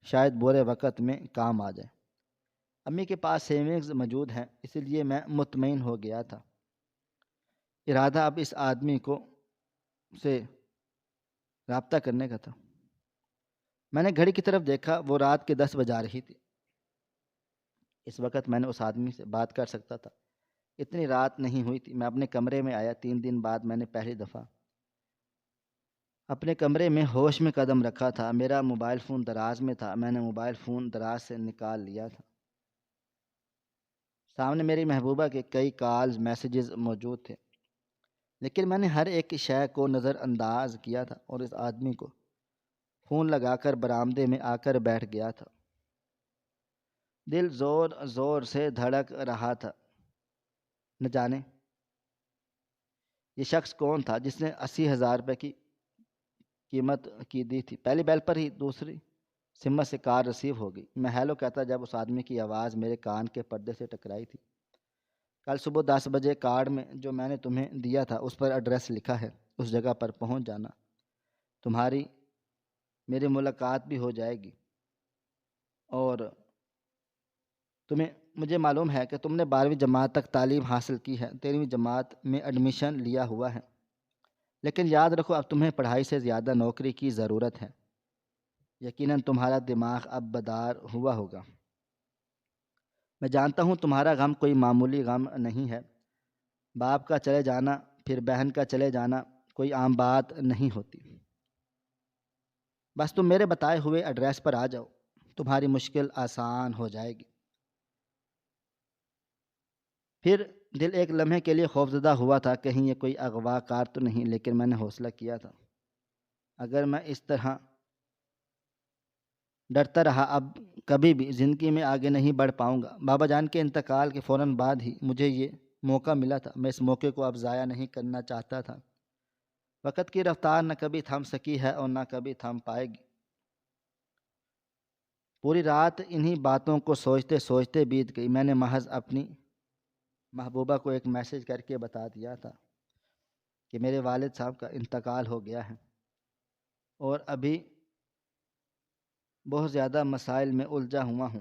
شاید برے وقت میں کام آ جائے۔ امی کے پاس سیونگز موجود ہیں، اسی لیے میں مطمئن ہو گیا تھا۔ ارادہ اب اس آدمی کو سے رابطہ کرنے کا تھا۔ میں نے گھڑی کی طرف دیکھا، وہ رات کے 10 بجا رہی تھی۔ اس وقت میں نے اس آدمی سے بات کر سکتا تھا۔ اتنی رات نہیں ہوئی تھی۔ میں اپنے کمرے میں آیا۔ 3 دن بعد میں نے پہلی دفعہ اپنے کمرے میں ہوش میں قدم رکھا تھا۔ میرا موبائل فون دراز میں تھا۔ میں نے موبائل فون دراز سے نکال لیا تھا۔ سامنے میری محبوبہ کے کئی کالز، میسیجز موجود تھے، لیکن میں نے ہر ایک شے کو نظر انداز کیا تھا اور اس آدمی کو فون لگا کر برآمدے میں آ کر بیٹھ گیا تھا۔ دل زور زور سے دھڑک رہا تھا۔ نہ جانے یہ شخص کون تھا جس نے 80,000 روپے کی قیمت کی دی تھی۔ پہلی بیل پر ہی دوسری سمت سے کال ریسیو ہو گئی۔ میں ہیلو کہتا جب اس آدمی کی آواز میرے کان کے پردے سے ٹکرائی تھی۔ کل صبح 10 بجے کارڈ میں جو میں نے تمہیں دیا تھا اس پر ایڈریس لکھا ہے، اس جگہ پر پہنچ جانا۔ تمہاری میری ملاقات بھی ہو جائے گی، اور مجھے معلوم ہے کہ تم نے 12ویں جماعت تک تعلیم حاصل کی ہے، 13ویں جماعت میں ایڈمیشن لیا ہوا ہے، لیکن یاد رکھو اب تمہیں پڑھائی سے زیادہ نوکری کی ضرورت ہے۔ یقیناً تمہارا دماغ اب بیدار ہوا ہوگا۔ میں جانتا ہوں تمہارا غم کوئی معمولی غم نہیں ہے۔ باپ کا چلے جانا، پھر بہن کا چلے جانا کوئی عام بات نہیں ہوتی۔ بس تم میرے بتائے ہوئے ایڈریس پر آ جاؤ، تمہاری مشکل آسان ہو جائے گی۔ پھر دل ایک لمحے کے لیے خوفزدہ ہوا تھا، کہیں یہ کوئی اغوا کار تو نہیں، لیکن میں نے حوصلہ کیا تھا۔ اگر میں اس طرح ڈرتا رہا اب کبھی بھی زندگی میں آگے نہیں بڑھ پاؤں گا۔ بابا جان کے انتقال کے فوراً بعد ہی مجھے یہ موقع ملا تھا، میں اس موقع کو اب ضائع نہیں کرنا چاہتا تھا۔ وقت کی رفتار نہ کبھی تھم سکی ہے اور نہ کبھی تھم پائے گی۔ پوری رات انہی باتوں کو سوچتے سوچتے بیت گئی۔ میں نے محض اپنی محبوبہ کو ایک میسج کر کے بتا دیا تھا کہ میرے والد صاحب کا انتقال ہو گیا ہے، اور ابھی بہت زیادہ مسائل میں الجھا ہوا ہوں،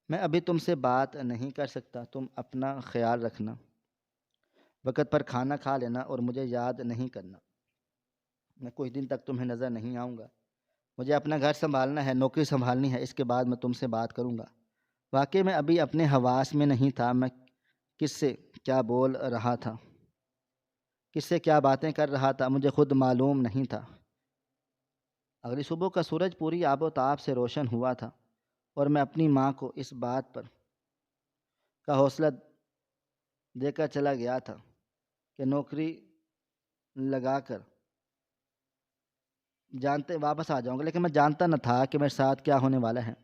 میں ابھی تم سے بات نہیں کر سکتا۔ تم اپنا خیال رکھنا، وقت پر کھانا کھا لینا، اور مجھے یاد نہیں کرنا۔ میں کچھ دن تک تمہیں نظر نہیں آؤں گا۔ مجھے اپنا گھر سنبھالنا ہے، نوکری سنبھالنی ہے، اس کے بعد میں تم سے بات کروں گا۔ واقعی میں ابھی اپنے حواس میں نہیں تھا، میں کس سے کیا بول رہا تھا، کس سے کیا باتیں کر رہا تھا، مجھے خود معلوم نہیں تھا۔ اگلی صبح کا سورج پوری آب و تاب سے روشن ہوا تھا، اور میں اپنی ماں کو اس بات پر کا حوصلہ دے کر چلا گیا تھا کہ نوکری لگا کر جانتے واپس آ جاؤں گا، لیکن میں جانتا نہ تھا کہ میرے ساتھ کیا ہونے والا ہے۔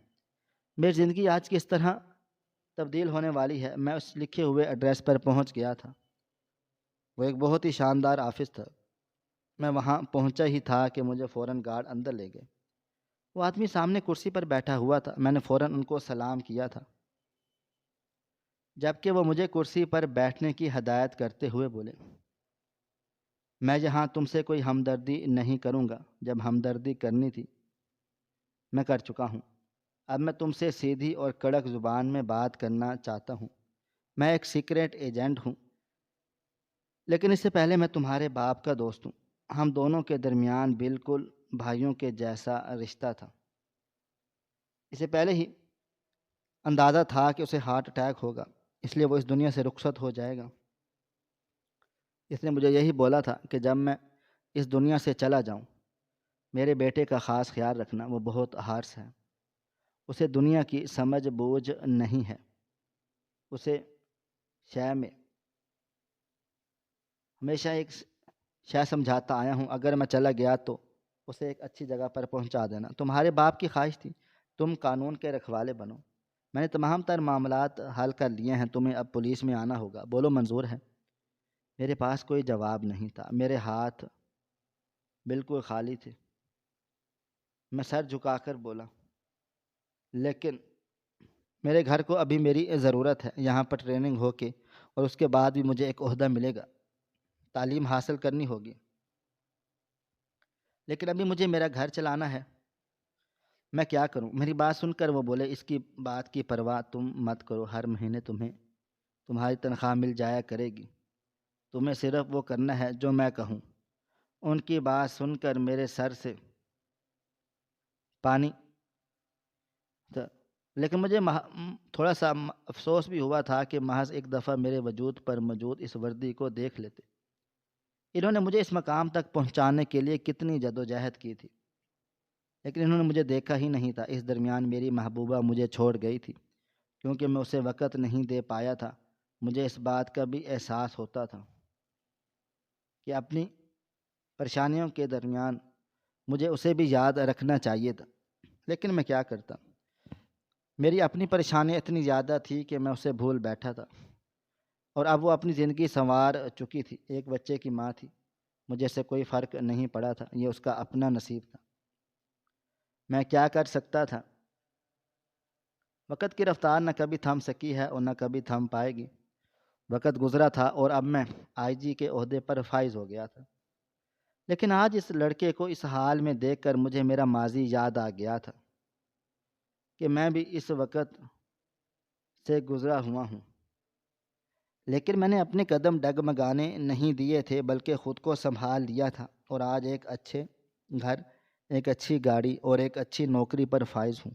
میری زندگی آج کس طرح تبدیل ہونے والی ہے۔ میں اس لکھے ہوئے ایڈریس پر پہنچ گیا تھا۔ وہ ایک بہت ہی شاندار آفس تھا۔ میں وہاں پہنچا ہی تھا کہ مجھے فوراً گارڈ اندر لے گئے۔ وہ آدمی سامنے کرسی پر بیٹھا ہوا تھا۔ میں نے فوراً ان کو سلام کیا تھا، جبکہ وہ مجھے کرسی پر بیٹھنے کی ہدایت کرتے ہوئے بولے، میں یہاں تم سے کوئی ہمدردی نہیں کروں گا، جب ہمدردی کرنی تھی میں کر چکا ہوں۔ اب میں تم سے سیدھی اور کڑک زبان میں بات کرنا چاہتا ہوں۔ میں ایک سیکریٹ ایجنٹ ہوں، لیکن اس سے پہلے میں تمہارے باپ کا دوست ہوں۔ ہم دونوں کے درمیان بالکل بھائیوں کے جیسا رشتہ تھا۔ اسے پہلے ہی اندازہ تھا کہ اسے ہارٹ اٹیک ہوگا، اس لیے وہ اس دنیا سے رخصت ہو جائے گا۔ اس نے مجھے یہی بولا تھا کہ جب میں اس دنیا سے چلا جاؤں میرے بیٹے کا خاص خیال رکھنا، وہ بہت ہارس ہے، اسے دنیا کی سمجھ بوجھ نہیں ہے، اسے شے میں ہمیشہ ایک شے سمجھاتا آیا ہوں۔ اگر میں چلا گیا تو اسے ایک اچھی جگہ پر پہنچا دینا۔ تمہارے باپ کی خواہش تھی تم قانون کے رکھوالے بنو۔ میں نے تمام تر معاملات حل کر لیے ہیں، تمہیں اب پولیس میں آنا ہوگا، بولو منظور ہے؟ میرے پاس کوئی جواب نہیں تھا، میرے ہاتھ بالکل خالی تھے۔ میں سر جھکا کر بولا، لیکن میرے گھر کو ابھی میری ضرورت ہے، یہاں پر ٹریننگ ہو کے اور اس کے بعد بھی مجھے ایک عہدہ ملے گا، تعلیم حاصل کرنی ہوگی، لیکن ابھی مجھے میرا گھر چلانا ہے، میں کیا کروں؟ میری بات سن کر وہ بولے، اس کی بات کی پرواہ تم مت کرو، ہر مہینے تمہیں تمہاری تنخواہ مل جایا کرے گی، تمہیں صرف وہ کرنا ہے جو میں کہوں۔ ان کی بات سن کر میرے سر سے پانی تھا، لیکن مجھے تھوڑا سا افسوس بھی ہوا تھا کہ محض ایک دفعہ میرے وجود پر موجود اس وردی کو دیکھ لیتے۔ انہوں نے مجھے اس مقام تک پہنچانے کے لیے کتنی جدوجہد کی تھی، لیکن انہوں نے مجھے دیکھا ہی نہیں تھا۔ اس درمیان میری محبوبہ مجھے چھوڑ گئی تھی، کیونکہ میں اسے وقت نہیں دے پایا تھا۔ مجھے اس بات کا بھی احساس ہوتا تھا کہ اپنی پریشانیوں کے درمیان مجھے اسے بھی یاد رکھنا چاہیے تھا، لیکن میں کیا کرتا؟ میری اپنی پریشانی اتنی زیادہ تھی کہ میں اسے بھول بیٹھا تھا، اور اب وہ اپنی زندگی سنوار چکی تھی، ایک بچے کی ماں تھی، مجھے سے کوئی فرق نہیں پڑا تھا، یہ اس کا اپنا نصیب تھا، میں کیا کر سکتا تھا؟ وقت کی رفتار نہ کبھی تھم سکی ہے اور نہ کبھی تھم پائے گی۔ وقت گزرا تھا اور اب میں آئی جی کے عہدے پر فائز ہو گیا تھا۔ لیکن آج اس لڑکے کو اس حال میں دیکھ کر مجھے میرا ماضی یاد آ گیا تھا کہ میں بھی اس وقت سے گزرا ہوا ہوں، لیکن میں نے اپنے قدم ڈگمگانے نہیں دیے تھے بلکہ خود کو سنبھال لیا تھا، اور آج ایک اچھے گھر، ایک اچھی گاڑی اور ایک اچھی نوکری پر فائز ہوں۔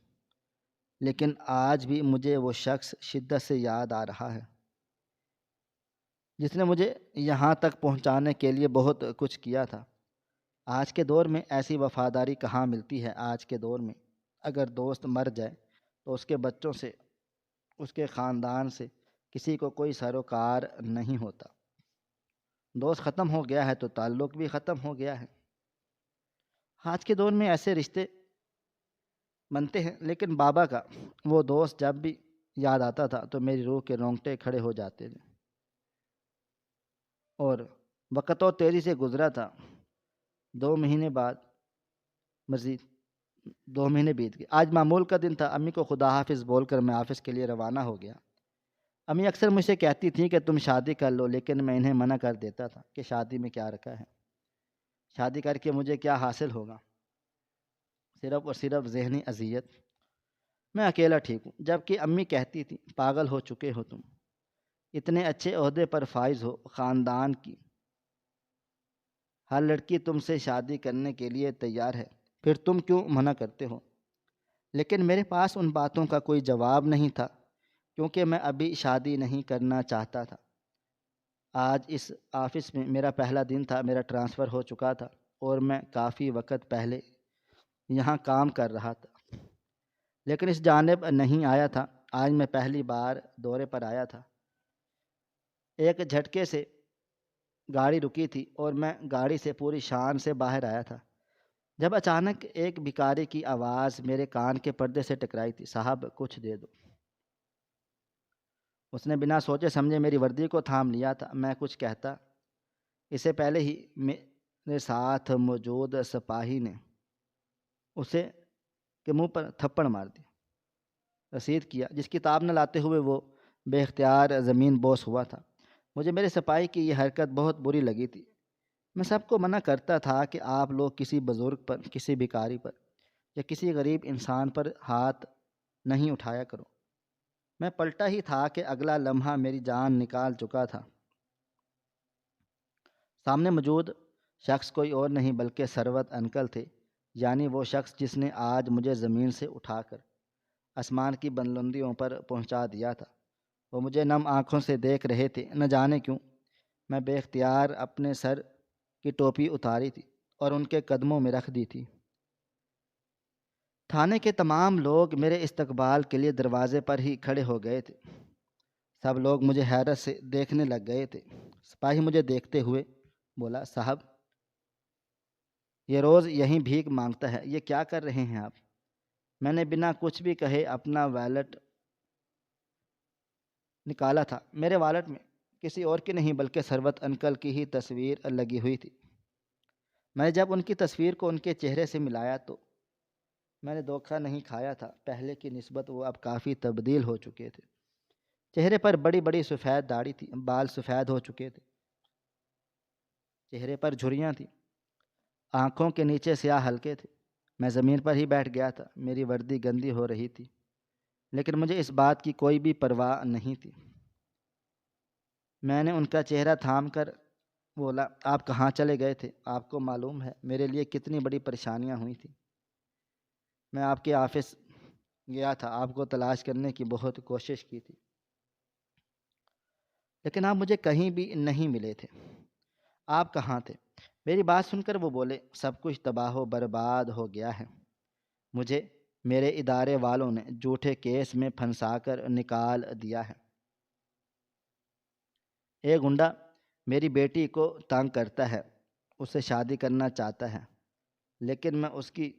لیکن آج بھی مجھے وہ شخص شدت سے یاد آ رہا ہے جس نے مجھے یہاں تک پہنچانے کے لیے بہت کچھ کیا تھا۔ آج کے دور میں ایسی وفاداری کہاں ملتی ہے؟ آج کے دور میں اگر دوست مر جائے تو اس کے بچوں سے، اس کے خاندان سے کسی کو کوئی سروکار نہیں ہوتا۔ دوست ختم ہو گیا ہے تو تعلق بھی ختم ہو گیا ہے۔ آج کے دور میں ایسے رشتے بنتے ہیں، لیکن بابا کا وہ دوست جب بھی یاد آتا تھا تو میری روح کے رونگٹے کھڑے ہو جاتے تھے، اور وقت تو تیزی سے گزرا تھا۔ 2 مہینے بعد مزید 2 مہینے بیت گئے۔ آج معمول کا دن تھا۔ امی کو خدا حافظ بول کر میں آفس کے لیے روانہ ہو گیا۔ امی اکثر مجھ سے کہتی تھیں کہ تم شادی کر لو، لیکن میں انہیں منع کر دیتا تھا کہ شادی میں کیا رکھا ہے، شادی کر کے مجھے کیا حاصل ہوگا، صرف اور صرف ذہنی اذیت۔ میں اکیلا ٹھیک ہوں۔ جبکہ امی کہتی تھیں پاگل ہو چکے ہو تم، اتنے اچھے عہدے پر فائز ہو، خاندان کی ہر لڑکی تم سے شادی کرنے کے لیے تیار ہے، پھر تم کیوں منع کرتے ہو؟ لیکن میرے پاس ان باتوں کا کوئی جواب نہیں تھا، کیونکہ میں ابھی شادی نہیں کرنا چاہتا تھا۔ آج اس آفس میں میرا پہلا دن تھا۔ میرا ٹرانسفر ہو چکا تھا اور میں کافی وقت پہلے یہاں کام کر رہا تھا، لیکن اس جانب نہیں آیا تھا۔ آج میں پہلی بار دورے پر آیا تھا۔ ایک جھٹکے سے گاڑی رکی تھی اور میں گاڑی سے پوری شان سے باہر آیا تھا جب اچانک ایک بھکاری کی آواز میرے کان کے پردے سے ٹکرائی تھی، صاحب کچھ دے دو۔ اس نے بنا سوچے سمجھے میری وردی کو تھام لیا تھا۔ میں کچھ کہتا اس سے پہلے ہی میرے ساتھ موجود سپاہی نے اسے کے منہ پر تھپڑ مار دیا، رسید کیا، جس کتاب نہ لاتے ہوئے وہ بے اختیار زمین بوس ہوا تھا۔ مجھے میرے سپاہی کی یہ حرکت بہت بری لگی تھی۔ میں سب کو منع کرتا تھا کہ آپ لوگ کسی بزرگ پر، کسی بھکاری پر یا کسی غریب انسان پر ہاتھ نہیں اٹھایا کرو۔ میں پلٹا ہی تھا کہ اگلا لمحہ میری جان نکال چکا تھا۔ سامنے موجود شخص کوئی اور نہیں بلکہ ثروت انکل تھے، یعنی وہ شخص جس نے آج مجھے زمین سے اٹھا کر آسمان کی بلندیوں پر پہنچا دیا تھا۔ وہ مجھے نم آنکھوں سے دیکھ رہے تھے۔ نہ جانے کیوں میں بے اختیار اپنے سر کی ٹوپی اتاری تھی اور ان کے قدموں میں رکھ دی تھی۔ تھانے کے تمام لوگ میرے استقبال کے لیے دروازے پر ہی کھڑے ہو گئے تھے۔ سب لوگ مجھے حیرت سے دیکھنے لگ گئے تھے۔ سپاہی مجھے دیکھتے ہوئے بولا، صاحب یہ روز یہیں بھیک مانگتا ہے، یہ کیا کر رہے ہیں آپ؟ میں نے بنا کچھ بھی کہے اپنا والیٹ نکالا تھا۔ میرے والیٹ میں کسی اور کی نہیں بلکہ ثروت انکل کی ہی تصویر لگی ہوئی تھی۔ میں نے جب ان کی تصویر کو ان کے چہرے سے ملایا تو میں نے دھوکہ نہیں کھایا تھا۔ پہلے کی نسبت وہ اب کافی تبدیل ہو چکے تھے۔ چہرے پر بڑی بڑی سفید داڑھی تھی، بال سفید ہو چکے تھے، چہرے پر جھریاں تھیں، آنکھوں کے نیچے سیاہ حلقے تھے۔ میں زمین پر ہی بیٹھ گیا تھا۔ میری وردی گندی ہو رہی تھی، لیکن مجھے اس بات کی کوئی بھی پرواہ نہیں تھی۔ میں نے ان کا چہرہ تھام کر بولا، آپ کہاں چلے گئے تھے؟ آپ کو معلوم ہے میرے لیے کتنی بڑی پریشانیاں ہوئی تھیں۔ میں آپ کے آفس گیا تھا، آپ کو تلاش کرنے کی بہت کوشش کی تھی، لیکن آپ مجھے کہیں بھی نہیں ملے تھے۔ آپ کہاں تھے؟ میری بات سن کر وہ بولے، سب کچھ تباہ و برباد ہو گیا ہے۔ مجھے میرے ادارے والوں نے جھوٹے کیس میں پھنسا کر نکال دیا ہے۔ ایک گنڈا میری بیٹی کو تنگ کرتا ہے، اسے شادی کرنا چاہتا ہے، لیکن میں اس کی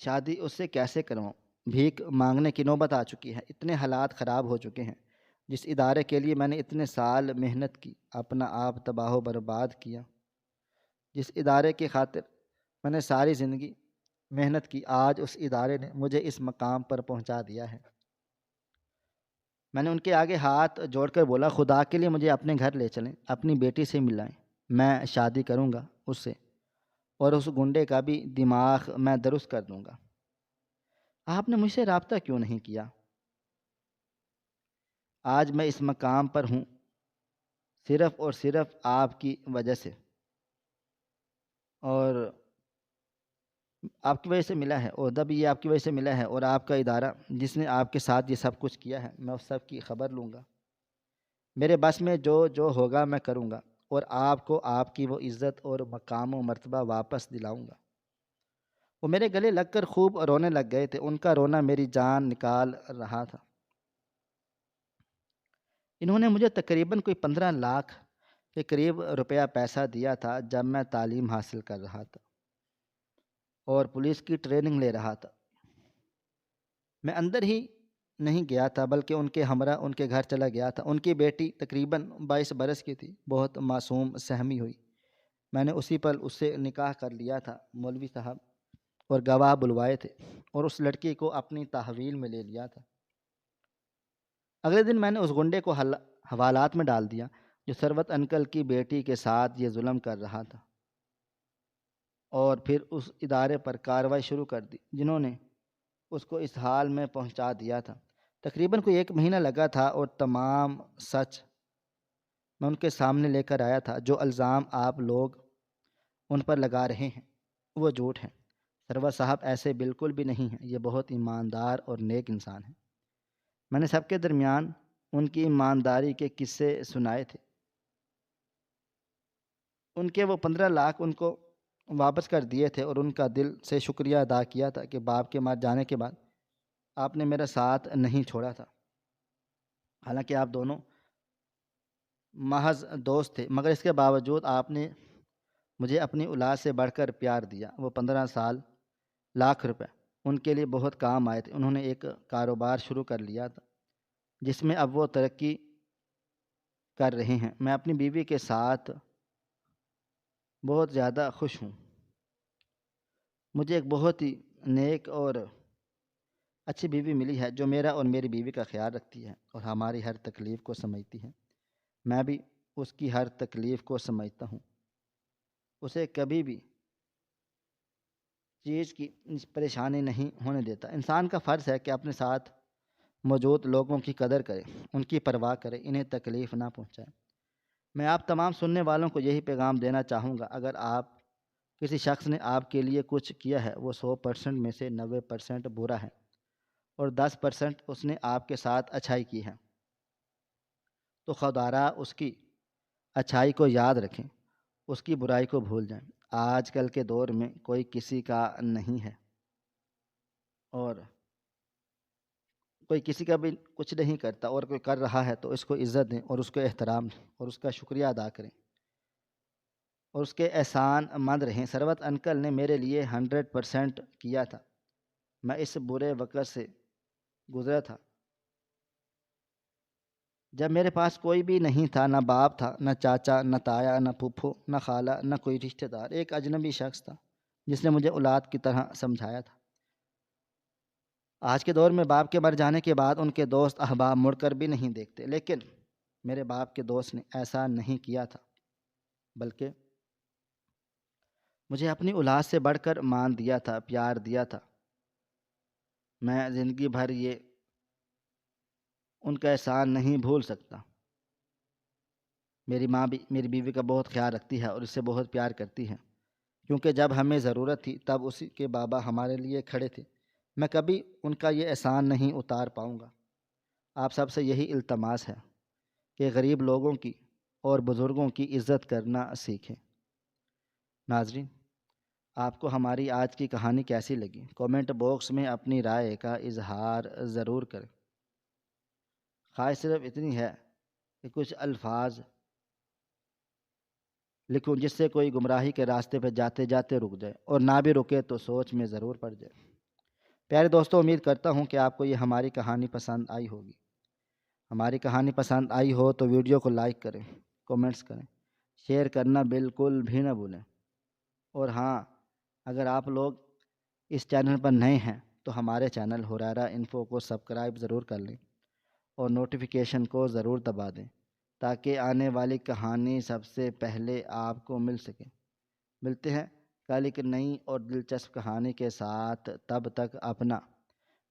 شادی اس سے کیسے کرواؤں؟ بھیک مانگنے کی نوبت آ چکی ہے۔ اتنے حالات خراب ہو چکے ہیں۔ جس ادارے کے لیے میں نے اتنے سال محنت کی، اپنا آپ تباہ و برباد کیا، جس ادارے کی خاطر میں نے ساری زندگی محنت کی، آج اس ادارے نے مجھے اس مقام پر پہنچا دیا ہے۔ میں نے ان کے آگے ہاتھ جوڑ کر بولا، خدا کے لیے مجھے اپنے گھر لے چلیں، اپنی بیٹی سے ملائیں۔ میں شادی کروں گا اس سے، اور اس گنڈے کا بھی دماغ میں درست کر دوں گا۔ آپ نے مجھ سے رابطہ کیوں نہیں کیا؟ آج میں اس مقام پر ہوں صرف اور صرف آپ کی وجہ سے، اور آپ کی وجہ سے ملا ہے، عہدہ بھی یہ آپ کی وجہ سے ملا ہے، اور آپ کا ادارہ جس نے آپ کے ساتھ یہ سب کچھ کیا ہے، میں اس سب کی خبر لوں گا۔ میرے بس میں جو جو ہوگا میں کروں گا، اور آپ کو آپ کی وہ عزت اور مقام و مرتبہ واپس دلاؤں گا۔ وہ میرے گلے لگ کر خوب رونے لگ گئے تھے، ان کا رونا میری جان نکال رہا تھا۔ انہوں نے مجھے تقریباً کوئی 15 لاکھ کے قریب روپیہ پیسہ دیا تھا جب میں تعلیم حاصل کر رہا تھا اور پولیس کی ٹریننگ لے رہا تھا۔ میں اندر ہی نہیں گیا تھا بلکہ ان کے ہمراہ ان کے گھر چلا گیا تھا۔ ان کی بیٹی تقریباً 22 برس کی تھی، بہت معصوم سہمی ہوئی۔ میں نے اسی پل اس سے نکاح کر لیا تھا، مولوی صاحب اور گواہ بلوائے تھے، اور اس لڑکی کو اپنی تحویل میں لے لیا تھا۔ اگلے دن میں نے اس گنڈے کو حوالات میں ڈال دیا جو ثروت انکل کی بیٹی کے ساتھ یہ ظلم کر رہا تھا، اور پھر اس ادارے پر کارروائی شروع کر دی جنہوں نے اس کو اس حال میں پہنچا دیا تھا۔ تقریباً کوئی 1 مہینہ لگا تھا، اور تمام سچ میں ان کے سامنے لے کر آیا تھا۔ جو الزام آپ لوگ ان پر لگا رہے ہیں وہ جھوٹ ہیں۔ ثروت صاحب ایسے بالکل بھی نہیں ہیں، یہ بہت ایماندار اور نیک انسان ہیں۔ میں نے سب کے درمیان ان کی ایمانداری کے قصے سنائے تھے۔ ان کے وہ 15 لاکھ ان کو واپس کر دیے تھے، اور ان کا دل سے شکریہ ادا کیا تھا کہ باپ کے مر جانے کے بعد آپ نے میرا ساتھ نہیں چھوڑا تھا۔ حالانکہ آپ دونوں محض دوست تھے، مگر اس کے باوجود آپ نے مجھے اپنی اولاد سے بڑھ کر پیار دیا۔ وہ 15 لاکھ روپے ان کے لیے بہت کام آئے تھے۔ انہوں نے ایک کاروبار شروع کر لیا تھا جس میں اب وہ ترقی کر رہے ہیں۔ میں اپنی بیوی کے ساتھ بہت زیادہ خوش ہوں۔ مجھے ایک بہت ہی نیک اور اچھی بیوی ملی ہے جو میرا اور میری بیوی کا خیال رکھتی ہے اور ہماری ہر تکلیف کو سمجھتی ہے۔ میں بھی اس کی ہر تکلیف کو سمجھتا ہوں۔ اسے کبھی بھی چیز کی پریشانی نہیں ہونے دیتا۔ انسان کا فرض ہے کہ اپنے ساتھ موجود لوگوں کی قدر کرے، ان کی پرواہ کرے، انہیں تکلیف نہ پہنچائے۔ میں آپ تمام سننے والوں کو یہی پیغام دینا چاہوں گا، اگر کسی شخص نے آپ کے لیے کچھ کیا ہے، وہ 100% میں سے 90% برا ہے، اور 10% اس نے آپ کے ساتھ اچھائی کی ہے، تو خدارا اس کی اچھائی کو یاد رکھیں، اس کی برائی کو بھول جائیں۔ آج کل کے دور میں کوئی کسی کا نہیں ہے، اور کوئی کسی کا بھی کچھ نہیں کرتا، اور کوئی کر رہا ہے تو اس کو عزت دیں اور اس کو احترام دیں اور اس کا شکریہ ادا کریں اور اس کے احسان مند رہیں۔ ثروت انکل نے میرے لیے 100% کیا تھا۔ میں اس برے وقت سے گزرا تھا جب میرے پاس کوئی بھی نہیں تھا، نہ باپ تھا، نہ چاچا، نہ تایا، نہ پھوپھو، نہ خالہ، نہ کوئی رشتہ دار۔ ایک اجنبی شخص تھا جس نے مجھے اولاد کی طرح سمجھایا تھا۔ آج کے دور میں باپ کے مر جانے کے بعد ان کے دوست احباب مڑ کر بھی نہیں دیکھتے، لیکن میرے باپ کے دوست نے ایسا نہیں کیا تھا، بلکہ مجھے اپنی اولاد سے بڑھ کر مان دیا تھا، پیار دیا تھا۔ میں زندگی بھر یہ ان کا احسان نہیں بھول سکتا۔ میری ماں بھی میری بیوی کا بہت خیال رکھتی ہے اور اس سے بہت پیار کرتی ہے، کیونکہ جب ہمیں ضرورت تھی تب اسی کے بابا ہمارے لیے کھڑے تھے۔ میں کبھی ان کا یہ احسان نہیں اتار پاؤں گا۔ آپ سب سے یہی التماس ہے کہ غریب لوگوں کی اور بزرگوں کی عزت کرنا سیکھیں۔ ناظرین، آپ کو ہماری آج کی کہانی کیسی لگی؟ کومنٹ باکس میں اپنی رائے کا اظہار ضرور کریں۔ خواہش صرف اتنی ہے کہ کچھ الفاظ لکھوں جس سے کوئی گمراہی کے راستے پہ جاتے جاتے رک جائے، اور نہ بھی رکے تو سوچ میں ضرور پڑ جائے۔ پیارے دوستوں، امید کرتا ہوں کہ آپ کو یہ ہماری کہانی پسند آئی ہوگی۔ ہماری کہانی پسند آئی ہو تو ویڈیو کو لائک کریں، کومنٹس کریں، شیئر کرنا بالکل بھی نہ بھولیں۔ اور ہاں، اگر آپ لوگ اس چینل پر نئے ہیں تو ہمارے چینل ہریرہ انفو کو سبسکرائب ضرور کر لیں اور نوٹیفیکیشن کو ضرور دبا دیں تاکہ آنے والی کہانی سب سے پہلے آپ کو مل سکے۔ ملتے ہیں کل ایک نئی اور دلچسپ کہانی کے ساتھ، تب تک اپنا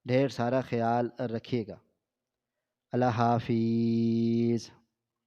ڈھیر سارا خیال رکھیے گا۔ اللہ حافظ۔